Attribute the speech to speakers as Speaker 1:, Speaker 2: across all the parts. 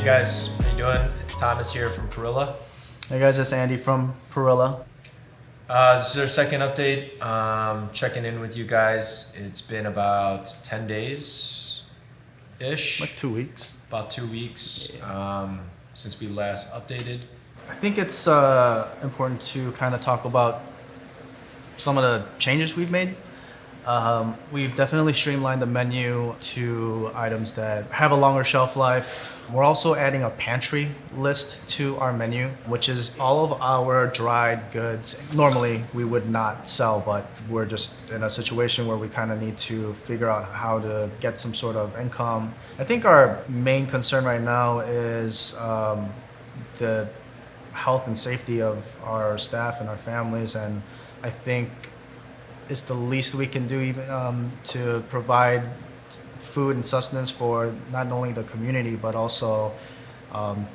Speaker 1: guys, how you doing? It's Thomas here from Perilla.
Speaker 2: Hey guys, it's Andy from Perilla.
Speaker 1: This is our second update. Checking in with you guys. It's been about 10 days-ish.
Speaker 2: Like 2 weeks.
Speaker 1: About 2 weeks since we last updated.
Speaker 2: I think it's important to kind of talk about some of the changes we've made. We've definitely streamlined the menu to items that have a longer shelf life. We're also adding a pantry list to our menu, which is all of our dried goods. Normally we would not sell, but we're just in a situation where we kind of need to figure out how to get some sort of income. I think our main concern right now is the health and safety of our staff and our families, and I think it's the least we can do even to provide food and sustenance for not only the community but also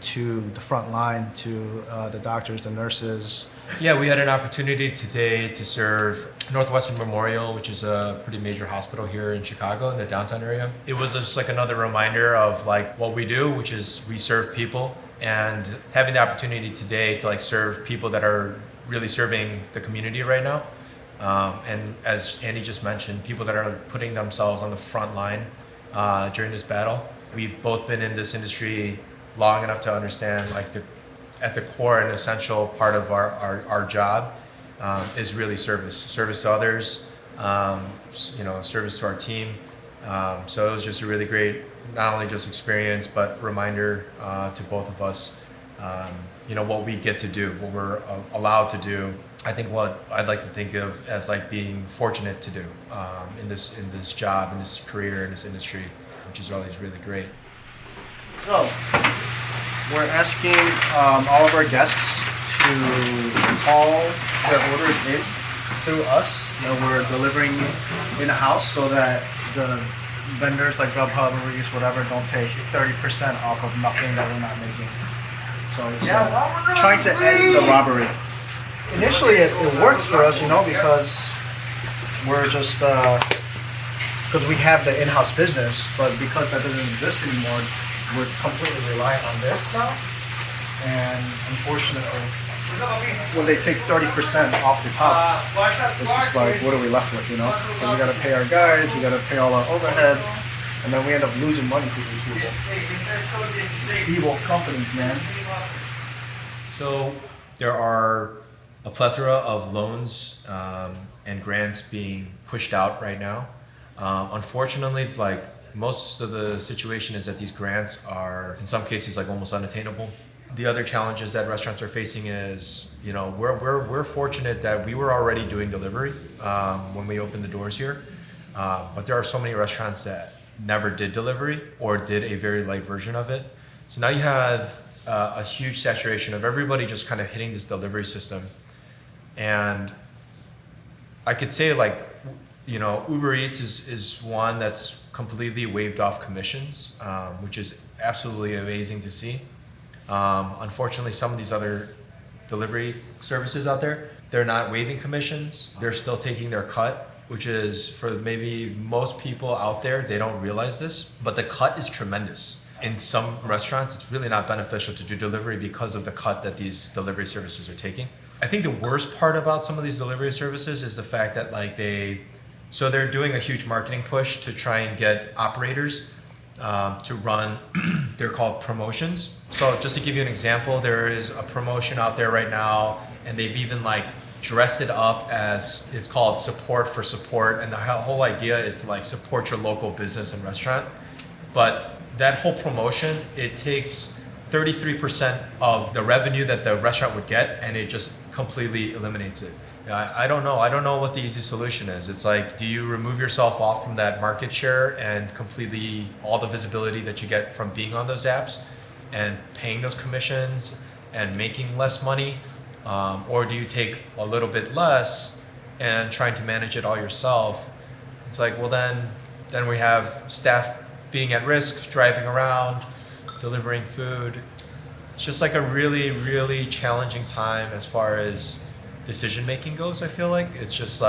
Speaker 2: to the front line, to the doctors, the nurses.
Speaker 1: Yeah, we had an opportunity today to serve Northwestern Memorial, which is a pretty major hospital here in Chicago in the downtown area. It was just like another reminder of like what we do, which is we serve people, and having the opportunity today to like serve people that are really serving the community right now. And as Andy just mentioned, people that are putting themselves on the front line during this battle. We've both been in this industry long enough to understand like at the core and essential part of our job is really service to others, service to our team. So it was just a really great, not only just experience, but reminder to both of us, what we get to do, what we're allowed to do. I think what I'd like to think of as like being fortunate to do in this job, in this career, in this industry, which is always really great.
Speaker 2: So, we're asking all of our guests to call their orders in through us. We're delivering in a house so that the vendors like Grubhub, Uber Eats, whatever, don't take 30% off of nothing that we're not making. So it's trying to end the robbery. Initially, it works for us, because we're just because we have the in-house business, but because that doesn't exist anymore, we're completely reliant on this now. And unfortunately, when they take 30% off the top, it's just like, what are we left with, So we got to pay our guys, we got to pay all our overhead, and then we end up losing money to these people. Evil companies, man.
Speaker 1: So there are a plethora of loans and grants being pushed out right now. Unfortunately, like most of the situation is that these grants are in some cases like almost unattainable. The other challenges that restaurants are facing is, we're fortunate that we were already doing delivery when we opened the doors here, but there are so many restaurants that never did delivery or did a very light version of it. So now you have a huge saturation of everybody just kind of hitting this delivery system. And I could say Uber Eats is one that's completely waived off commissions, which is absolutely amazing to see. Unfortunately, some of these other delivery services out there, they're not waiving commissions. They're still taking their cut, which is, for maybe most people out there, they don't realize this, but the cut is tremendous. In some restaurants, it's really not beneficial to do delivery because of the cut that these delivery services are taking. I think the worst part about some of these delivery services is the fact that they're doing a huge marketing push to try and get operators to run, they're called promotions. So just to give you an example, there is a promotion out there right now, and they've even dressed it up as, it's called support for support. And the whole idea is to support your local business and restaurant. But that whole promotion, it takes 33% of the revenue that the restaurant would get, and it just completely eliminates it. I don't know what the easy solution is. It's do you remove yourself off from that market share and completely all the visibility that you get from being on those apps and paying those commissions and making less money? Or do you take a little bit less and trying to manage it all yourself? It's well, then we have staff being at risk, driving around, delivering food. It's just a really, really challenging time as far as decision making goes. I feel like it's just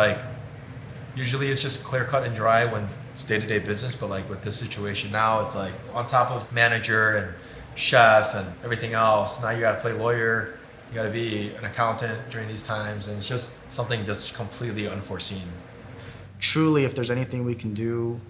Speaker 1: usually it's just clear cut and dry when it's day-to-day business, but with this situation now, it's on top of manager and chef and everything else. Now you got to play lawyer. You got to be an accountant during these times, and it's just something just completely unforeseen.
Speaker 2: Truly, if there's anything we can do,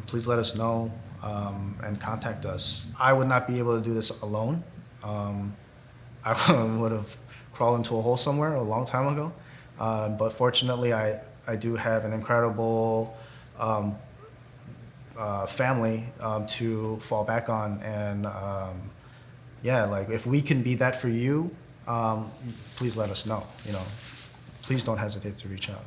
Speaker 2: please let us know and contact us. I would not be able to do this alone. I would have crawled into a hole somewhere a long time ago. But fortunately, I do have an incredible family to fall back on. And yeah, like if we can be that for you, please let us know. Please don't hesitate to reach out.